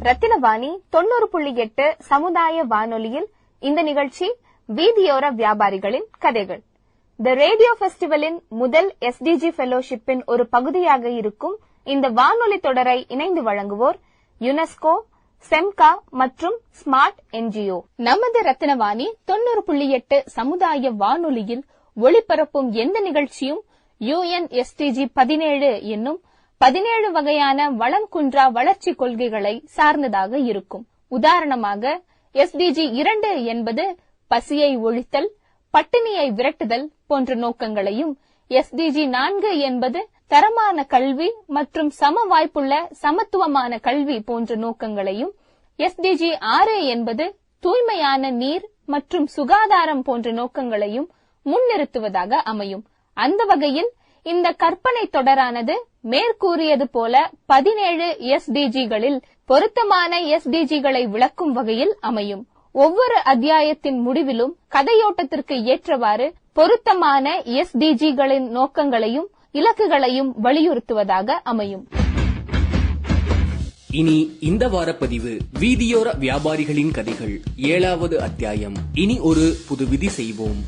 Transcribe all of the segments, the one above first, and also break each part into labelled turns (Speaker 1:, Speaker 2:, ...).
Speaker 1: ரத்தினவாணி 90.8 சமுதாய வானொலியில் இந்த நிகழ்ச்சி வீதியோர வியாபாரிகளின் கதைகள். தி ரேடியோ ஃபெஸ்டிவலின் முதல் SDG ஃபெலோஷிப்பின் ஒரு பகுதியாக இருக்கும் இந்த வானொலி தொடரை இணைந்து வழங்குவோர் யுனெஸ்கோ, செம்கா மற்றும் ஸ்மார்ட் NGO. நமது ரத்தினவாணி 90.8 சமுதாய வானொலியில் ஒளிபரப்பும் எந்த நிகழ்ச்சியும் UN SDG 17 என்னும் 17 வகையான வளம் குன்றா வளர்ச்சி கொள்கைகளை சார்ந்ததாக இருக்கும். உதாரணமாக SDG 2 என்பது பசியை ஒழித்தல், பட்டினியை விரட்டுதல் போன்ற நோக்கங்களையும், SDG 4 என்பது தரமான கல்வி மற்றும் சம வாய்ப்புள்ள சமத்துவமான கல்வி போன்ற நோக்கங்களையும், SDG 6 என்பது தூய்மையான நீர் மற்றும் சுகாதாரம் போன்ற நோக்கங்களையும் முன்னிறுத்துவதாக அமையும். அந்த வகையில் இந்த கற்பனை தொடரானது மேற்கூறியது போல 17 SDGகளில் பொருத்தமான SDGகளை விளக்கும் வகையில் அமையும். ஒவ்வொரு அத்தியாயத்தின் முடிவிலும் கதையோட்டத்திற்கு ஏற்றவாறு பொருத்தமான SDGகளின் நோக்கங்களையும் இலக்குகளையும் வலியுறுத்துவதாக அமையும்.
Speaker 2: இனி இந்த வார பதிவு வீதியோர வியாபாரிகளின் கதைகள் 7வது அத்தியாயம். இனி ஒரு புது விதி செய்வோம்.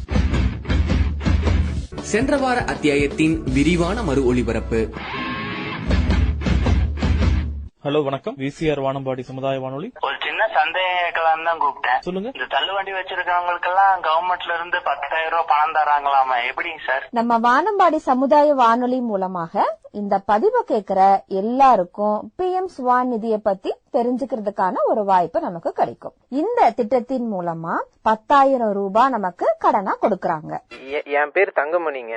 Speaker 2: சென்ற வார அத்தியாயத்தின் விரிவான மறு ஒளிபரப்பு.
Speaker 3: ஹலோ, வணக்கம். VCR வானம்பாடி சமுதாய வானொலி.
Speaker 4: ஒரு சின்ன சந்தேகம் தான் கூப்பிட்டேன்.
Speaker 3: சொல்லுங்க.
Speaker 4: இந்த தள்ளுவண்டி வச்சிருக்கவங்களுக்கெல்லாம் கவர்மெண்ட்ல இருந்து 10,000 ரூபாய் பணம் தராங்களாமா, எப்படிங்க சார்?
Speaker 5: நம்ம வானம்பாடி சமுதாய வானொலி மூலமாக இந்த பதிவை கேட்கிற எல்லாருக்கும் PM ஸ்வான் நிதியை பத்தி தெரிஞ்சுக்கிறதுக்கான ஒரு வாய்ப்பு நமக்கு கிடைக்கும். இந்த திட்டத்தின் மூலமா 10,000 ரூபாய் நமக்கு கடனா கொடுக்கறாங்க.
Speaker 6: என் பேர் தங்கமணிங்க.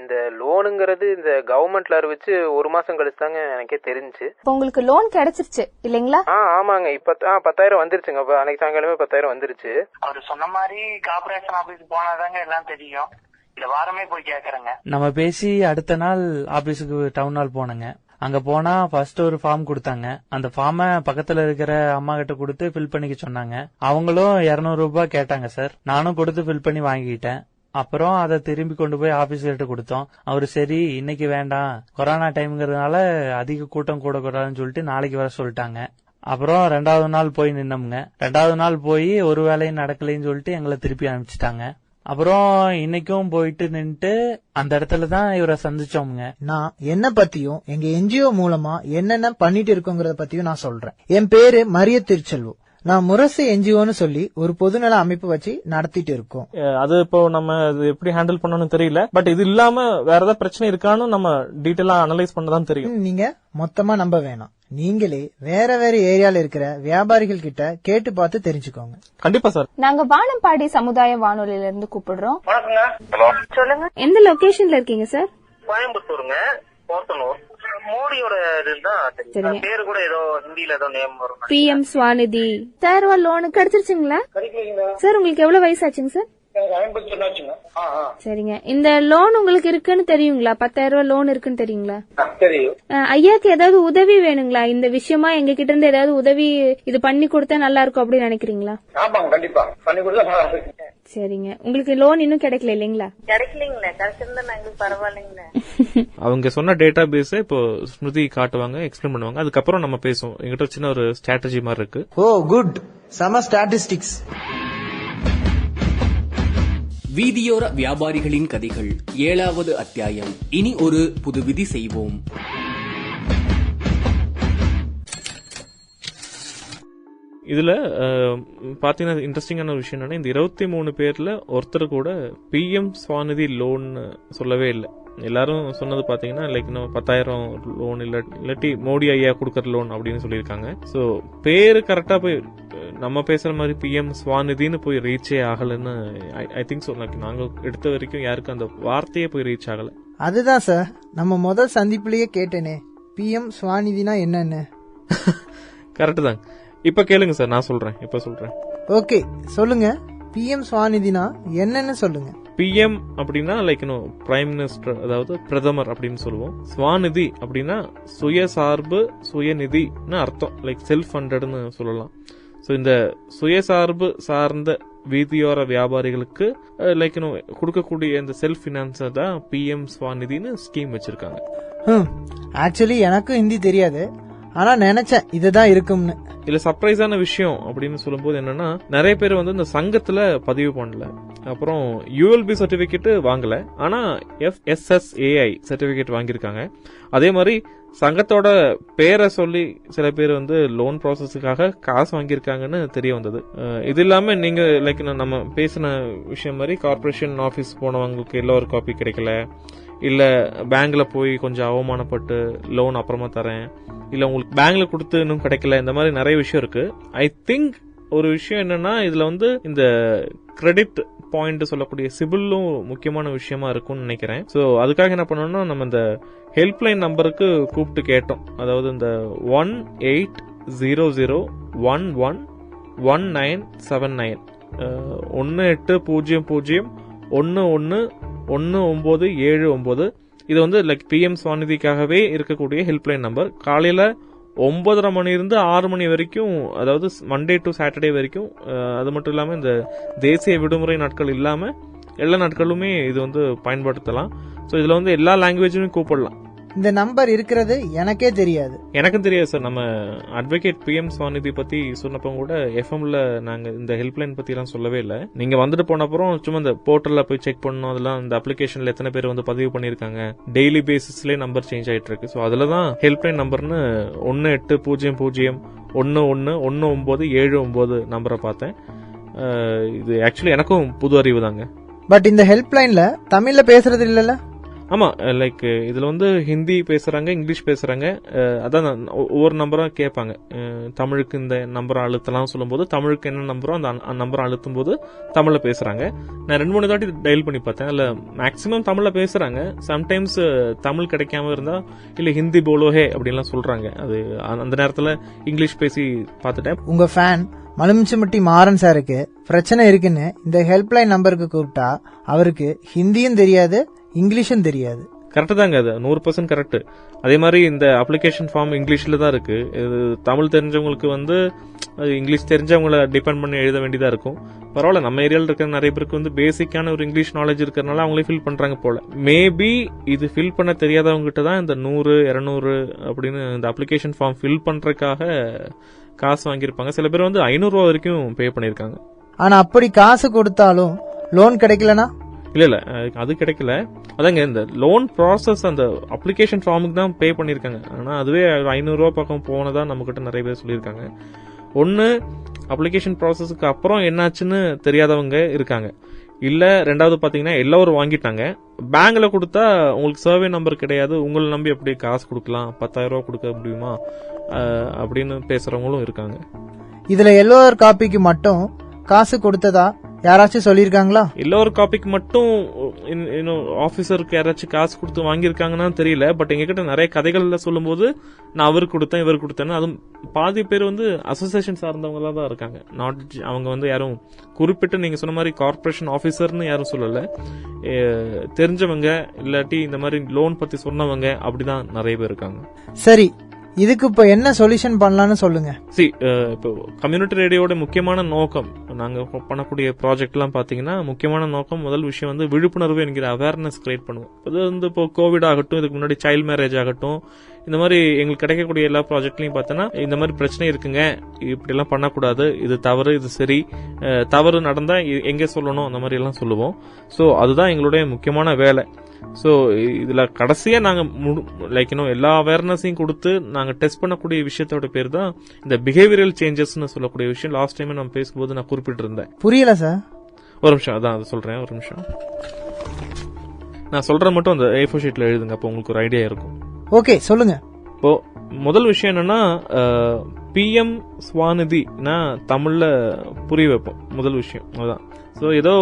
Speaker 6: இந்த லோனுங்கிறது இந்த கவர்மெண்ட்ல அறிவிச்சு ஒரு மாசம் கழிச்சு தாங்க எனக்கே தெரிஞ்சு.
Speaker 1: உங்களுக்கு லோன் கிடைச்சிருச்சு இல்லீங்களா?
Speaker 6: ஆமாங்க. இப்ப 10,000 வந்துருச்சுங்க. அன்னைக்கு சாயங்காலமே 10,000 வந்துருச்சு.
Speaker 4: அவரு சொன்ன மாதிரி கார்பரேஷன் ஆபீஸ் போனாதாங்க எல்லாம் தெரியும். இந்த வாரமே போய் கேக்குறேங்க.
Speaker 7: நம்ம பேசி அடுத்த நாள் ஆபீஸுக்கு டவுன் ஹால் போனங்க. அங்க போனா ஃபர்ஸ்ட் ஒரு ஃபார்ம் கொடுத்தாங்க. அந்த ஃபார்ம பக்கத்துல இருக்கிற அம்மா கிட்ட கொடுத்து ஃபில் பண்ணிக்க சொன்னாங்க. அவங்களும் 200 ரூபாய் கேட்டாங்க சார். நானும் கொடுத்து ஃபில் பண்ணி வாங்கிட்டேன். அப்புறம் அதை திரும்பி கொண்டு போய் ஆபீஸ்கிட்ட கொடுத்தோம். அவரு சரி இன்னைக்கு வேண்டாம், கொரோனா டைம்ங்கிறதுனால அதிக கூட்டம் கூட கூடாதுன்னு சொல்லிட்டு நாளைக்கு வர சொல்லிட்டாங்க. அப்புறம் 2வது நாள் போய் நின்னோம்ங்க. 2வது நாள் போய் ஒரு வேலையும் நடக்கலைன்னு சொல்லிட்டு எங்களை திருப்பி அனுப்பிச்சிட்டாங்க. அப்புறம் இன்னைக்கும் போயிட்டு நின்னுட்டு அந்த இடத்துலதான் இவரை சந்திச்சோம்ங்க.
Speaker 8: நான் என்ன பத்தியும் எங்க NGO மூலமா என்னென்ன பண்ணிட்டு இருக்கோங்கறத பத்தியும் நான் சொல்றேன். என் பேரு மரிய திருச்செல்வம். நான் முரசு NGOன்னு சொல்லி ஒரு பொதுநல அமைப்பு வச்சு நடத்திட்டு இருக்கோம்.
Speaker 3: அது இப்போ நம்ம எப்படி ஹேண்டில் பண்ணணும்னு தெரியல. பட் இது இல்லாம வேற ஏதாவது பிரச்சனை இருக்கான்னு நம்ம டீடைலா அனலைஸ் பண்ணதான் தெரியும்.
Speaker 8: நீங்க மொத்தமா நம்ப வேணாம். நீங்களே வேற வேற ஏரியால இருக்கிற வியாபாரிகள் கிட்ட கேட்டு பார்த்து தெரிஞ்சுக்கோங்க.
Speaker 3: கண்டிப்பா சார்.
Speaker 1: நாங்க வானம்பாடி சமுதாய வானொலியில இருந்து கூப்பிடுறோம்.
Speaker 4: வணக்கங்க. ஹலோ, சொல்லுங்க.
Speaker 1: எந்த லொகேஷன்ல இருக்கீங்க சார்?
Speaker 4: கோயம்புத்தூருங்க, போத்தனூர். மோடியோட இதுதான் பேரு கூட ஏதோ ஹிந்தியில ஏதோ நேம் வரும்.
Speaker 1: PM ஸ்வாநிதி 10,000 ரூபாய் லோனு கிடைச்சிருச்சுங்களா சார்? உங்களுக்கு எவ்வளவு வயசாச்சுங்க சார்? சரிங்க. இந்த லோன் உங்களுக்கு இருக்குன்னு தெரியுங்களா? 10,000 ரூபாய் லோன் இருக்குன்னு தெரியுங்களா? ஐயாக்கு ஏதாவது உதவி வேணுங்களா? இந்த விஷயமா எங்க கிட்ட இருந்து ஏதாவது உதவி இது பண்ணி கொடுத்தா நல்லா இருக்கும் அப்படின்னு நினைக்கிறீங்களா?
Speaker 4: கண்டிப்பா பண்ணி கொடுத்தா.
Speaker 1: சரிங்க. உங்களுக்கு லோன் இன்னும் கிடைக்கல இல்லீங்களா?
Speaker 9: கிடைக்கலீங்களா? கிடைச்சிருந்தா எங்களுக்கு பரவாயில்லைங்களா?
Speaker 3: அவங்க சொன்ன டேட்டா பேஸ் இப்போ ஸ்மிருதி காட்டுவாங்க, எக்ஸ்பிளைன் பண்ணுவாங்க. அதுக்கப்புறம் நம்ம பேசுவோம். எங்கிட்ட சின்ன ஒரு ஸ்ட்ராட்டஜி மாதிரி இருக்கு.
Speaker 8: ஓ குட், சம ஸ்டாட்டிஸ்டிக்ஸ்.
Speaker 2: வீதியோர வியாபாரிகளின் கதைகள் 7வது அத்தியாயம். இனி ஒரு புது விதி செய்வோம்.
Speaker 3: இதுல பாத்தீங்கன்னா இன்ட்ரெஸ்டிங்கான ஒரு விஷயம் என்னன்னா, இந்த 23 பேர்ல ஒருத்தர் கூட PM ஸ்வாநிதி லோன் சொல்லவே இல்லை. எல்லாரும் சொன்னது பாத்தீங்கன்னா லைக் 10,000 லோன் இல்லாட்டி மோடி ஐயா கொடுக்கற லோன் அப்படின்னு சொல்லியிருக்காங்க. சோ பேரு கரெக்டா போய் நம்ம பேசுற மாதிரி PM ஸ்வாநிதின்னு போய் ரீச்சே ஆகலன்னு ஐ திங்க் சோ. நாங்க எடுத்த வரைக்கும் யாருக்கும் அந்த வார்த்தையே போய் ரீச் ஆகல.
Speaker 8: அதுதான் சார் நம்ம முதல் சந்திப்புலயே கேட்டேனே, PM ஸ்வாநிதினா என்னன்னு.
Speaker 3: கரெக்ட் தாங்க. இப்ப கேளுங்க சார், நான் சொல்றேன். இப்ப சொல்றேன்.
Speaker 8: ஓகே சொல்லுங்க. PM ஸ்வாநிதினா என்னன்னு சொல்லுங்க.
Speaker 3: PM அப்படின்னா லைக் பிரைம் மினிஸ்டர், அதாவது பிரதமர் அப்படின்னு சொல்லுவோம். ஸ்வாநிதி அப்படின்னா சுயசார்பு சுயநிதினு அர்த்தம். லைக் செல்ஃப் ஃபண்டட்னு சொல்லலாம். ஸோ இந்த சுயசார்பு சார்ந்த வீதியோர வியாபாரிகளுக்கு லைக் கொடுக்கக்கூடிய இந்த செல்ஃப் பினான்ஸ் தான் PM ஸ்வாநிதினு ஸ்கீம் வச்சிருக்காங்க.
Speaker 8: ஆக்சுவலி எனக்கும் ஹிந்தி தெரியாது. ஆனா நினைச்சேன் இதுதான் இருக்கும்னு.
Speaker 3: இதுல சர்ப்ரைஸான விஷயம் அப்படின்னு சொல்லும்போது என்னன்னா, நிறைய பேர் வந்து இந்த சங்கத்துல பதிவு பண்ணல, அப்புறம் யூஎல்பி சர்டிபிகேட் வாங்கல, ஆனா FSSAI சர்டிபிகேட் வாங்கியிருக்காங்க. அதே மாதிரி சங்கத்தோட பேரை சொல்லி சில பேர் வந்து லோன் ப்ராசஸுக்காக காசு வாங்கியிருக்காங்கன்னு தெரிய வந்தது. இது இல்லாம நீங்க லைக் நம்ம பேசின விஷயம் மாதிரி கார்பரேஷன் ஆபீஸ் போனவங்களுக்கு எல்லாம் ஒரு காப்பி கிடைக்கல, இல்ல பேங்க்ல போய் கொஞ்சம் அவமானப்பட்டு லோன் அப்புறமா தரேன், இல்ல உங்களுக்கு பேங்க்ல கொடுத்து இன்னும் கிடைக்கல, இந்த மாதிரி நிறைய விஷயம் இருக்கு. ஐ திங்க் ஒரு விஷயம் என்னன்னா, இதுல வந்து இந்த கிரெடிட் பாயிண்ட் சொல்லக்கூடிய சிபிலும் முக்கியமான விஷயமா இருக்கும்னு நினைக்கிறேன். ஸோ அதுக்காக என்ன பண்ணோம்னா, நம்ம இந்த ஹெல்ப்லைன் நம்பருக்கு கூப்பிட்டு கேட்டோம். அதாவது இந்த 1800111979 1800111979. இது வந்து லைக் PM ஸ்வாநிதிக்காகவே இருக்கக்கூடிய ஹெல்ப்லைன் நம்பர். காலையில 9:30 மணி இருந்து 6 மணி வரைக்கும், அதாவது மண்டே டு சாட்டர்டே வரைக்கும். அது மட்டும் இல்லாம இந்த தேசிய விடுமுறை நாட்கள் இல்லாம எல்லா நாட்களுமே இது வந்து பயன்படுத்தலாம். ஸோ இதுல வந்து எல்லா லாங்குவேஜுமே கூப்பிடலாம்.
Speaker 8: இந்த நம்பர் இருக்கிறது எனக்கே தெரியாது.
Speaker 3: எனக்கும் தெரியாது சார். நம்ம அட்வொகேட் PM ஸ்வாநிதி பத்தி சொன்னப்போ கூட FMல நாங்க இந்த ஹெல்ப்லைன் பத்தி எல்லாம் சொல்லவே இல்லை. நீங்க வந்துட்டு போன அப்புறம் சும்மா இந்த போர்ட்டல்ல போய் செக் பண்ணணும், அதெல்லாம் இந்த அப்ளிகேஷன்ல எத்தனை பேர் வந்து பதிவு பண்ணிருக்காங்க, டெய்லி பேசிஸ்லயே நம்பர் சேஞ்ச் ஆயிட்டு இருக்கு. ஸோ அதுலதான் ஹெல்ப்லைன் நம்பர்னு 1800111979 நம்பரை பார்த்தேன். இது ஆக்சுவலி எனக்கும் புது அறிவு தாங்க.
Speaker 8: பட் இந்த ஹெல்ப்லைன்ல தமிழ்ல பேசுறது இல்லல?
Speaker 3: ஆமா, லைக் இதுல வந்து ஹிந்தி பேசுறாங்க, இங்கிலீஷ் பேசுறாங்க. அதான் ஒவ்வொரு நம்பரா கேட்பாங்க. தமிழுக்கு இந்த நம்பரை அழுத்தலாம் சொல்லும்போது, தமிழுக்கு என்ன நம்பரோ அந்த நம்பரை அழுத்தும் போது தமிழ்ல பேசுறாங்க. நான் 2-3 தாட்டி டயல் பண்ணி பார்த்தேன். அதுல மேக்சிமம் தமிழ்ல பேசுறாங்க. சம்டைம்ஸ் தமிழ் கிடைக்காம இருந்தா இல்ல ஹிந்தி போலோஹே அப்படின்லாம் சொல்றாங்க. அது அந்த நேரத்துல இங்கிலீஷ் பேசி பார்த்துட்டேன்.
Speaker 8: உங்க ஃபேன் மலுமிச்சம்பட்டி மாறன் சாருக்கு பிரச்சனை இருக்குன்னு இந்த ஹெல்ப்லைன் நம்பருக்கு கூப்பிட்டா அவருக்கு ஹிந்தியும் தெரியாது, இங்கிலீஷும் தெரியாது.
Speaker 3: கரெக்ட் தாங்க, அது 100% கரெக்ட். அதே மாதிரி இந்த அப்ளிகேஷன் ஃபார்ம் இங்கிலீஷ்ல தான் இருக்கு. இது தமிழ் தெரிஞ்சவங்களுக்கு வந்து இங்கிலீஷ் தெரிஞ்சவங்கள டிபெண்ட் பண்ணி எழுத வேண்டியதா இருக்கும். பரவாயில்ல, நம்ம ஏரியாவில் இருக்கிற நிறைய பேருக்கு வந்து பேசிக்கான ஒரு இங்கிலீஷ் நாலேஜ் இருக்கிறதுனால அவங்களே ஃபில் பண்றாங்க போல. மேபி இது ஃபில் பண்ண தெரியாதவங்க கிட்ட தான் இந்த 100-200 அப்படின்னு இந்த அப்ளிகேஷன் ஃபார்ம் ஃபில் பண்றதுக்காக காசு வாங்கியிருப்பாங்க. சில பேர் வந்து 500 ரூபா வரைக்கும் பே பண்ணிருக்காங்க.
Speaker 8: ஆனா அப்படி காசு கொடுத்தாலும் லோன் கிடைக்கலனா?
Speaker 3: இல்ல அது கிடைக்கல. அதாங்க இந்த லோன் ப்ராசஸ் அந்த அப்ளிகேஷன் ஃபார்முக்கு தான் பே பண்ணிருக்காங்க. ஆனா அதுவே 500 ரூபா பக்கம் போனதா நம்ம கிட்ட நிறைய பேர் சொல்லியிருக்காங்க. ஒன்னு அப்ளிகேஷன் ப்ராசஸ்க்கு அப்புறம் என்னாச்சுன்னு தெரியாதவங்க இருக்காங்க. இல்ல ரெண்டாவது பாத்தீங்கன்னா எல்லாரும் வாங்கிட்டாங்க. பேங்க்ல கொடுத்தா உங்களுக்கு சர்வே நம்பர் கிடையாது, உங்களை நம்பி எப்படி காசு கொடுக்கலாம், 10,000 ரூபா கொடுக்க முடியுமா அப்படின்னு பேசுறவங்களும் இருக்காங்க.
Speaker 8: இதுல எல்லோர் காப்பிக்கு மட்டும் காசு கொடுத்ததா யாராச்சும் சொல்லிருக்காங்களா?
Speaker 3: எல்லோரு காப்பிக்கு மட்டும் ஆபீசருக்கு யாராச்சும் காசு கொடுத்து வாங்கியிருக்காங்கன்னா தெரியல. பட் எங்ககிட்ட நிறைய கதைகள்ல சொல்லும் போது நான் அவருக்கு கொடுத்தேன் இவர் கொடுத்தேன்னு, அதுவும் பாதி பேர் வந்து அசோசியேஷன் சார்ந்தவங்களா தான் இருக்காங்க. நாட் அவங்க வந்து யாரும் குறிப்பிட்டு நீங்க சொன்ன மாதிரி கார்பரேஷன் ஆபீசர்னு யாரும் சொல்லல. தெரிஞ்சவங்க இல்லாட்டி இந்த மாதிரி லோன் பத்தி சொன்னவங்க அப்படிதான் நிறைய பேர் இருக்காங்க.
Speaker 8: சரி, இதுக்கு இப்ப என்ன சொல்யூஷன் பண்ணலாம்னு சொல்லுங்க.
Speaker 3: இப்போ கம்யூனிட்டி ரேடியோட முக்கியமான நோக்கம், நாங்க பண்ணக்கூடிய ப்ராஜெக்ட் எல்லாம் பாத்தீங்கன்னா முக்கியமான நோக்கம், முதல் விஷயம் வந்து விழிப்புணர்வு என்கிற அவேர்னஸ் கிரியேட் பண்ணுவோம். அது வந்து இப்போ கோவிட் ஆகட்டும், இதுக்கு முன்னாடி சைல்ட் மேரேஜ் ஆகட்டும், இந்த மாதிரி எங்களுக்கு கிடைக்கக்கூடிய எல்லா ப்ராஜெக்ட்லயும் பார்த்தோன்னா இந்த மாதிரி பிரச்சனை இருக்குங்க, இப்படி எல்லாம் பண்ணக்கூடாது, இது தவறு, இது சரி, தவறு நடந்தா எங்க சொல்லணும், அந்த மாதிரி எல்லாம் சொல்லுவோம். சோ அதுதான் எங்களுடைய முக்கியமான வேலை. சோ இதுல கடைசியா நாங்க எல்லா அவேர்னஸையும் கொடுத்து நாங்க டெஸ்ட் பண்ணக்கூடிய விஷயத்தோட பேர் தான் இந்த பிஹேவியரல் சேஞ்சஸ்னு சொல்லக்கூடிய விஷயம். லாஸ்ட் டைம் நம்ம பேசும்போது நான் குறிப்பிட்டு இருந்தேன்.
Speaker 8: புரியல சார்?
Speaker 3: ஒரு நிமிஷம், அதான் அதை சொல்றேன். ஒரு நிமிஷம், நான் சொல்றது மட்டும் அந்த A4 ஷீட்ல எழுதுங்க, அப்போ உங்களுக்கு ஒரு ஐடியா இருக்கும்.
Speaker 8: ஓகே, சொல்லுங்க.
Speaker 3: இப்போ முதல் விஷயம் என்னன்னா, PM ஸ்வாநிதி தமிழ்ல புரிய வைப்போம். முதல் விஷயம் அதுதான். ஸோ ஏதோ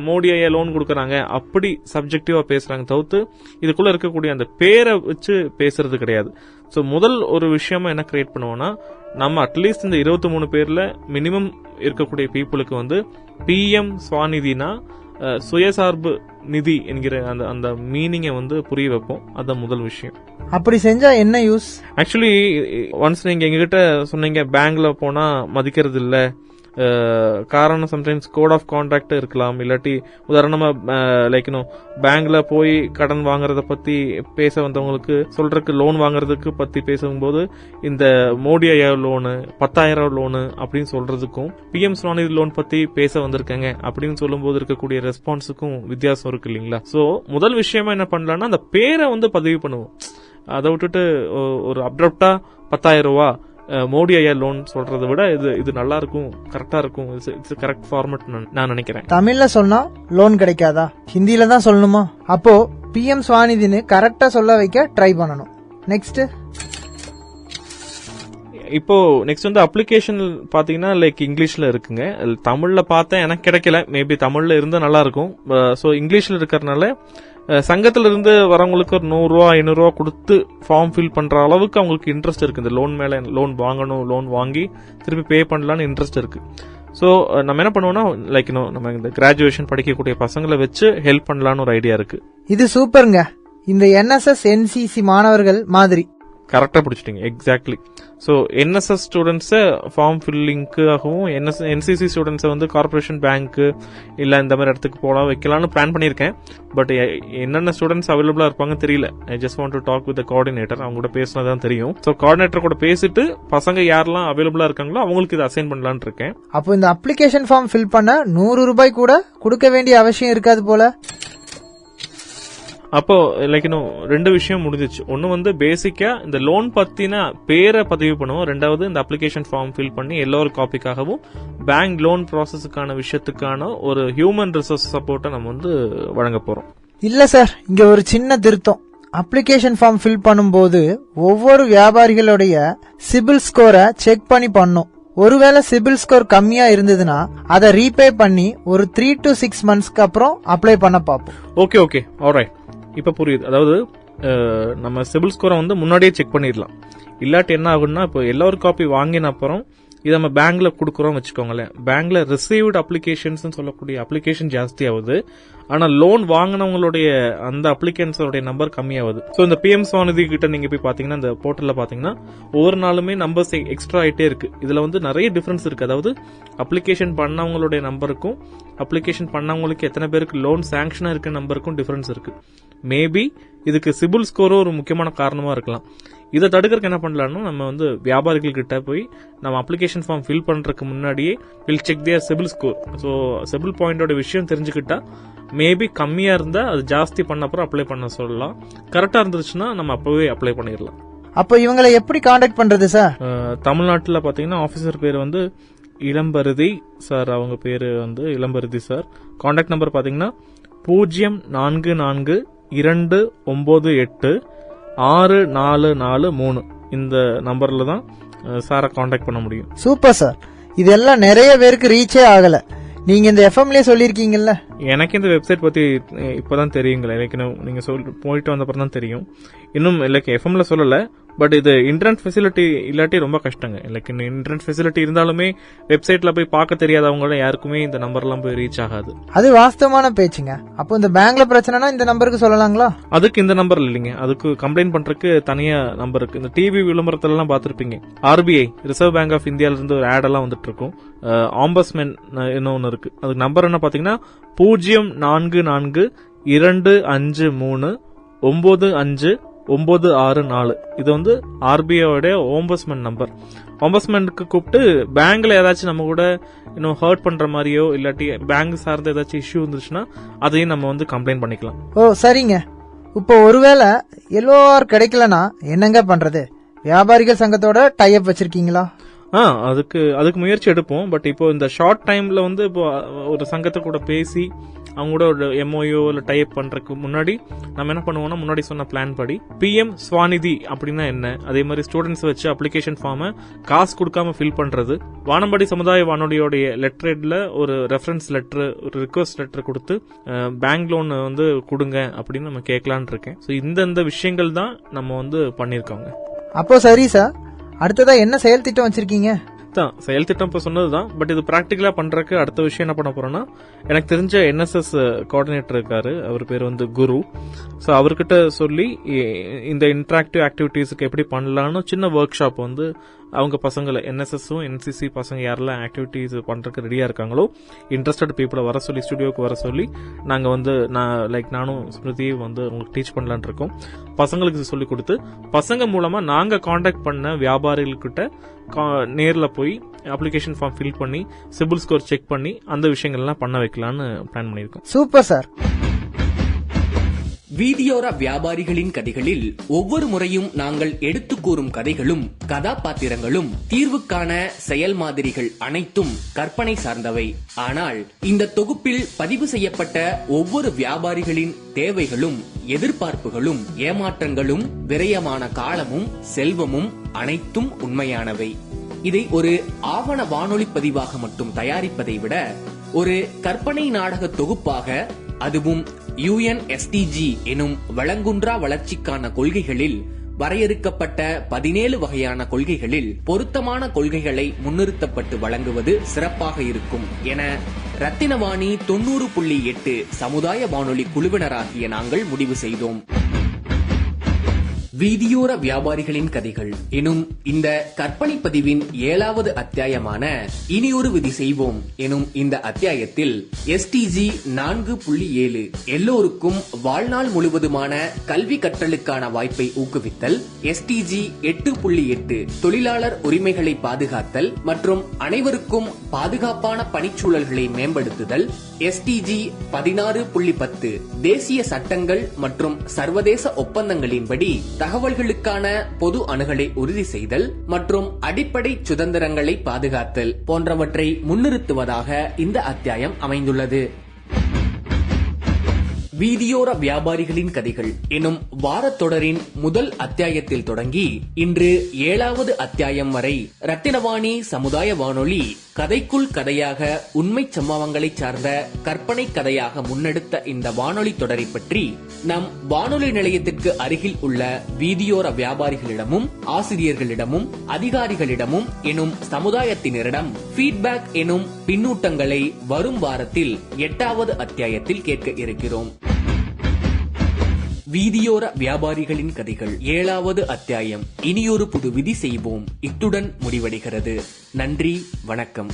Speaker 3: மோடி ஐயா லோன் கொடுக்கறாங்க அப்படி சப்ஜெக்டிவா பேசுறாங்க தவிர்த்து இதுக்குள்ள இருக்கக்கூடிய அந்த பேரை வச்சு பேசுறது கிடையாது. ஸோ முதல் ஒரு விஷயமா என்ன கிரியேட் பண்ணுவோம்னா, நம்ம அட்லீஸ்ட் இந்த 23 பேர்ல மினிமம் இருக்கக்கூடிய பீப்புளுக்கு வந்து PM ஸ்வாநிதினா சுயசார்பு நிதி என்கிற அந்த மீனிங்கை வந்து புரிய வைப்போம். அதான் முதல் விஷயம்.
Speaker 8: அப்படி செஞ்சா என்ன யூஸ்?
Speaker 3: ஆக்சுவலி ஒன்ஸ் நீங்க எங்ககிட்ட சொன்னீங்க பேங்க்ல போனா மதிக்கிறது இல்ல, காரணம் சம்டைம்ஸ் கோட் ஆஃப் கான்டாக்ட் இருக்கலாம், இல்லாட்டி உதாரணமா லைக் பேங்க்ல போய் கடன் வாங்குறத பத்தி பேச வந்தவங்களுக்கு சொல்றதுக்கு லோன் வாங்குறதுக்கு பத்தி பேசும்போது இந்த மோடி ஐயா லோனு 10,000 லோனு அப்படின்னு சொல்றதுக்கும் பிஎம் ஸ்வாநிதி லோன் பத்தி பேச வந்திருக்காங்க அப்படின்னு சொல்லும் போது இருக்கக்கூடிய ரெஸ்பான்ஸுக்கும் வித்தியாசம் இருக்கு இல்லைங்களா? சோ முதல் விஷயமா என்ன பண்ணலாம்னா அந்த பேரை வந்து பதிவு பண்ணுவோம். அதை விட்டுட்டு ஒரு அப்ரப்டா 10,000 ரூபா மோடி ஐயா லோன் சொல்றதை விட இது நல்லா இருக்கும், கரெக்டா இருக்கும். இட்ஸ் கரெக்ட் ஃபார்மட் நான் நினைக்கிறேன்.
Speaker 8: தமிழ்ல சொன்னா லோன் கிடைக்காதா, ஹிந்தில தான் சொல்லணுமா? அப்போ பிஎம் ஸ்வாநிதின்னு கரெக்டா சொல்ல வைக்க ட்ரை பண்ணணும். நெக்ஸ்ட்
Speaker 3: இப்போ நெக்ஸ்ட் வந்து அப்ளிகேஷன் பாத்தீங்கன்னா லைக் இங்கிலீஷ்ல இருக்குங்க. தமிழ்ல பார்த்தேன், எனக்கு கிடைக்கல. மேபி தமிழ்ல இருந்தா நல்லா இருக்கும். சோ இங்கிலீஷ்ல இருக்கறனால சங்கத்துல இருந்து வரவங்களுக்கு ஒரு 100 ரூபா 500 ரூபா கொடுத்து ஃபார்ம் ஃபில் பண்ற அளவுக்கு அவங்களுக்கு இன்ட்ரெஸ்ட் இருக்கு. இந்த லோன் மேல லோன் வாங்கணும், லோன் வாங்கி திருப்பி பே பண்ணலாம்னு இன்ட்ரெஸ்ட் இருக்கு. சோ நம்ம என்ன பண்ணுவோம்னா லைக் நம்ம இந்த கிராஜுவேஷன் படிக்கக்கூடிய பசங்களை வச்சு ஹெல்ப் பண்ணலாம்னு ஒரு ஐடியா இருக்கு.
Speaker 8: இது சூப்பருங்க. இந்த NSS NCC மாணவர்கள் மாதிரி
Speaker 3: கரெக்டா பிடிச்சிட்டீங்க. Exactly. So NSS students form ஃபில்லிங்காகவும் NCC ஸ்டூடெண்ட்ஸை வந்து கார்பரேஷன் பேங்க் இல்ல இந்த மாதிரி இடத்துக்கு போலாம் வைக்கலாம்னு பிளான் பண்ணிருக்கேன். பட் என்னென்ன ஸ்டூடெண்ட்ஸ் அவைலபிளா இருப்பாங்க தெரியல. I just want to talk with coordinator. அவங்க கூட பேசினதான் தெரியும். சோ கோஆர்டினேட்டர் கூட பேசிட்டு பசங்க யாரெல்லாம் அவைலபிளா இருக்காங்களோ அவங்களுக்கு இதை அசைன் பண்ணலாம்னு இருக்கேன்.
Speaker 8: அப்போ இந்த அப்ளிகேஷன் ஃபார்ம் ஃபில் பண்ண 100 ரூபாய் கூட கொடுக்க வேண்டிய அவசியம் இருக்காது போல.
Speaker 3: அப்போ லைக் ரெண்டு விஷயம் முடிஞ்சிச்சு. ஒன்னு வந்து பேசிக்கா இந்த லோன் பத்தின பேரை பதிவு பண்ணுவோம். ரெண்டாவது இந்த அப்ளிகேஷன் ஃபார்ம் ஃபில் பண்ணி எல்லாரும் காப்பிக்காகவும் பேங்க் லோன் ப்ராசஸுக்கான விஷயத்துக்கான ஒரு ஹியூமன் ரிசோர்ஸ் சப்போர்ட்டை நம்ம வந்து வழங்க போறோம்.
Speaker 8: இல்ல சார், இங்க ஒரு சின்ன திருத்தம். அப்ளிகேஷன் ஃபார்ம் ஃபில் பண்ணும்போது ஒவ்வொரு வியாபாரிகளுடைய சிபில் ஸ்கோரை செக் பண்ணி பண்ணும். ஒருவேளை சிபில் ஸ்கோர் கம்மியா இருந்ததுன்னா அதை ரீபே பண்ணி ஒரு 3 to 6 monthsக்கு அப்புறம் அப்ளை பண்ண பார்ப்போம்.
Speaker 3: Okay alright. இப்ப புரியுது. அதாவது நம்ம சிபில் ஸ்கோரை வந்து முன்னாடியே செக் பண்ணிடலாம். இல்லாட்டி என்ன ஆகும்னா இப்போ எல்லாரும் காப்பி வாங்கின அப்புறம் இதை நம்ம பேங்க்ல கொடுக்குறோம் வச்சுக்கோங்களேன். பேங்க்ல ரிசீவ்டு அப்ளிகேஷன்ஸ் சொல்லக்கூடிய அப்ளிகேஷன் ஜாஸ்தி ஆகுது. ஆனா லோன் வாங்கினவங்களுடைய அந்த அப்ளிகன்ஸோட நம்பர் கம்மியாகுது. சோ இந்த பிஎம் ஸ்வாநிதி கிட்ட நீங்க போய் பாத்தீங்கன்னா இந்த போர்ட்டல்ல பாத்தீங்கன்னா ஒவ்வொரு நாளுமே நம்பர்ஸ் எக்ஸ்ட்ரா ஆயிட்டே இருக்கு. இதுல வந்து நிறைய டிஃபரன்ஸ் இருக்கு. அதாவது அப்ளிகேஷன் பண்ணவங்களுடைய நம்பருக்கும் அப்ளிகேஷன் பண்ணவங்களுக்கு எத்தனை பேருக்கு லோன் சாங்ஷனா இருக்க நம்பருக்கும் டிஃபரன்ஸ் இருக்கு. மேபி இதுக்கு சிபில் ஸ்கோரும் ஒரு முக்கியமான காரணமா இருக்கலாம். இதை தடுக்கிறதுக்கு என்ன பண்ணலாம்னா நம்ம வந்து வியாபாரிகள் கிட்ட போய் நம்ம அப்ளிகேஷன் ஃபார்ம் ஃபில் பண்றதுக்கு முன்னாடியே will check their CIBIL score. So CIBIL பாயிண்டோட விஷயம் தெரிஞ்சுக்கிட்டா மேபி கம்மியா இருந்தா அது ஜாஸ்தி பண்ண அப்புறம் அப்ளை பண்ண சொல்லலாம். கரெக்டா இருந்துச்சுன்னா நம்ம அப்பவே அப்ளை பண்ணிடலாம்.
Speaker 8: அப்போ இவங்களை எப்படி காண்டாக்ட் பண்றது சார்?
Speaker 3: தமிழ்நாட்டில் பாத்தீங்கன்னா ஆபீசர் பேர் வந்து இளம்பருதி சார். அவங்க பேரு வந்து இளம்பருதி சார். கான்டாக்ட் நம்பர் பாத்தீங்கன்னா 0442986443 இந்த நம்பர்ல தான் சாரை காண்டாக்ட் பண்ண முடியும்.
Speaker 8: Super sir. இதெல்லாம் நிறைய பேருக்கு ரீச்சே ஆகல. நீங்க இந்த எஃப்எம்லயே சொல்லிருக்கீங்கல்ல.
Speaker 3: எனக்கு இந்த வெப்சைட் பத்தி இப்பதான் தெரியுங்களா. எனக்கு நீங்க போயிட்டு வந்த அப்புறம் தான் தெரியும். இன்னும் லைக் எஃப்எம்ல சொல்லல. பட் இது இன்டர்நெட் ஃபெசிலிட்டி இல்லாட்டி ரொம்ப கஷ்டங்க. லைக் இன்டர்நெட் ஃபெசிலிட்டி இருந்தாலுமே வெப்சைட்ல போய் பார்க்க தெரியாதவங்க யாருக்குமே இந்த நம்பர்லாம் போய் ரீச் ஆகாது.
Speaker 8: அது வாஸ்தவமான பேச்சுங்க. அப்போ இந்த பேங்க்ல பிரச்சனைனா இந்த நம்பருக்கு சொல்லலாங்களா?
Speaker 3: அதுக்கு இந்த நம்பர் இல்லைங்க. அதுக்கு கம்ப்ளைண்ட் பண்றதுக்கு தனியா நம்பர் இருக்கு. இந்த டிவி விளம்பரத்துல எல்லாம் பாத்திருப்பீங்க. RBI ரிசர்வ் பேங்க் ஆஃப் இந்தியால இருந்து ஒரு ஆட் எல்லாம் வந்துட்டு இருக்கும். ஆம்பஸ்மென் இன்னொன்னு இருக்கு. அதுக்கு நம்பர் என்ன பாத்தீங்கன்னா 044253959664. இது வந்து RBI ஓம்பஸ்மென் நம்பர். ஓம்பஸ்மென்க்கு கூப்பிட்டு பேங்க்ல ஏதாச்சும் நம்ம கூட இன்னும் ஹர்ட் பண்ற மாதிரியோ இல்லாட்டி பேங்க் சார்ந்த ஏதாச்சும் இஷ்யூ இருந்துச்சுன்னா அதையும் நம்ம வந்து கம்ப்ளைண்ட் பண்ணிக்கலாம்.
Speaker 8: ஓ சரிங்க. இப்போ ஒருவேளை எல்லோரும் கிடைக்கலனா என்னங்க பண்றது? வியாபாரிகள் சங்கத்தோட டை அப் வச்சிருக்கீங்களா?
Speaker 3: அதுக்கு முயற்சி எடுப்போம். பட் இப்போ இந்த ஷார்ட் டைம்ல வந்து இப்போ ஒரு சங்கத்தை கூட பேசி அவங்க கூட ஒரு MOU இல்ல டைப் பண்றதுக்கு முன்னாடி நம்ம என்ன பண்ணுவோம்னா முன்னாடி சொன்ன பிளான் படி PM ஸ்வாநிதி அப்படின்னா என்ன, அதே மாதிரி ஸ்டூடெண்ட்ஸ் வச்சு அப்ளிகேஷன் ஃபார்மை காசு கொடுக்காம ஃபில் பண்றது, வானம்பாடி சமுதாய வானொலியோடைய லெட்டர்ல ஒரு ரெஃபரன்ஸ் லெட்டர் ஒரு ரிக்வஸ்ட் லெட்டர் கொடுத்து பேங்க் லோன் வந்து கொடுங்க அப்படின்னு நம்ம கேட்கலான் இருக்கேன். ஸோ இந்த விஷயங்கள் தான் நம்ம வந்து பண்ணிருக்கோங்க.
Speaker 8: அப்போ சரி சார். அடுத்ததா என்ன செயல் திட்டம் வச்சிருக்கீங்க?
Speaker 3: செயல் திட்டம் இப்ப சொன்னதுதான். பட் இது பிராக்டிகலா பண்றதுக்கு அடுத்த விஷயம் என்ன பண்ண போறோம்னா எனக்கு தெரிஞ்ச NSS கோஆர்டினேட்டர் இருக்காரு. அவர் பேர் வந்து குரு. சோ அவர்கிட்ட சொல்லி இந்த இன்டராக்டிவ் ஆக்டிவிட்டிஸ்க்கு எப்படி பண்ணலாம்னு சின்ன ஒர்க் ஷாப் வந்து அவங்க பசங்களை NSSம் NCC பசங்க யாரெல்லாம் ஆக்டிவிட்டிஸ் பண்றதுக்கு ரெடியா இருக்காங்களோ இன்ட்ரெஸ்டட் பீப்புளை வர சொல்லி ஸ்டுடியோக்கு வர சொல்லி நாங்க வந்து நானும் ஸ்மிருதியும் வந்து உங்களுக்கு டீச் பண்ணலான் இருக்கோம். பசங்களுக்கு சொல்லி கொடுத்து பசங்க மூலமா நாங்க காண்டாக்ட் பண்ண வியாபாரிகள்கிட்ட நேர்ல போய் அப்ளிகேஷன் ஃபார்ம் ஃபில் பண்ணி சிபில் ஸ்கோர் செக் பண்ணி அந்த விஷயங்கள்லாம் பண்ண வைக்கலாம்னு பிளான் பண்ணிருக்கோம்.
Speaker 8: Super sir.
Speaker 2: வீதியோர வியாபாரிகளின் கதைகளில் ஒவ்வொரு முறையும் நாங்கள் எடுத்து கூறும் கதைகளும் கதாபாத்திரங்களும் தீர்வுக்கான செயல் மாதிரிகள் அனைத்தும் கற்பனை சார்ந்தவை. ஆனால் இந்த தொகுப்பில் பதிவு செய்யப்பட்ட ஒவ்வொரு வியாபாரிகளின் தேவைகளும் எதிர்பார்ப்புகளும் ஏமாற்றங்களும் விரயமான காலமும் செல்வமும் அனைத்தும் உண்மையானவை. இதை ஒரு ஆவண வானொலி பதிவாக மட்டும் தயாரிப்பதை விட ஒரு கற்பனை நாடக தொகுப்பாக, அதுவும் UNSDG எனும் வளங்குன்றா வளர்ச்சிக்கான கொள்கைகளில் வரையறுக்கப்பட்ட 17 வகையான கொள்கைகளில் பொருத்தமான கொள்கைகளை முன்னிறுத்தப்பட்டு வழங்குவது சிறப்பாக இருக்கும் என ரத்தினவாணி 90.8 சமுதாய வானொலி குழுவினராகிய நாங்கள் முடிவு செய்தோம். வீதியோர வியாபாரிகளின் கதைகள் எனும் இந்த கற்பனை பதிவின் 7வது அத்தியாயமான இனி ஒரு விதி செய்வோம் எனும் இந்த அத்தியாயத்தில் SDG 4.7 எல்லோருக்கும் வாழ்நாள் முழுவதுமான கல்வி கற்றலுக்கான வாய்ப்பை ஊக்குவித்தல், SDG 8.8 தொழிலாளர் உரிமைகளை பாதுகாத்தல் மற்றும் அனைவருக்கும் பாதுகாப்பான பணிச்சூழல்களை மேம்படுத்துதல், SDG 16.10 தேசிய சட்டங்கள் மற்றும் சர்வதேச ஒப்பந்தங்களின்படி தகவல்களுக்கான பொது அணுகலை உறுதி செய்தல் மற்றும் அடிப்படை சுதந்திரங்களை பாதுகாத்தல் போன்றவற்றை முன்னிறுத்துவதாக இந்த அத்தியாயம் அமைந்துள்ளது. வீதியோர வியாபாரிகளின் கதைகள் எனும் வாரத்தொடரின் முதல் அத்தியாயத்தில் தொடங்கி இன்று 7வது அத்தியாயம் வரை ரத்தினவாணி சமுதாய வானொலி கதைக்குள் கதையாக உண்மை சம்பவங்களை சார்ந்த கற்பனை கதையாக முன்னெடுத்த இந்த வானொலி தொடரை பற்றி நம் வானொலி நிலையத்திற்கு அருகில் உள்ள வீதியோர வியாபாரிகளிடமும் ஆசிரியர்களிடமும் அதிகாரிகளிடமும் எனும் சமுதாயத்தினரிடம் ஃபீட்பேக் எனும் பின்னூட்டங்களை வரும் வாரத்தில் 8வது அத்தியாயத்தில் கேட்க இருக்கிறோம். வீதியோர வியாபாரிகளின் கதைகள் 7வது அத்தியாயம் இனியொரு புது விதி செய்வோம் இத்துடன் முடிவடைகிறது. நன்றி, வணக்கம்.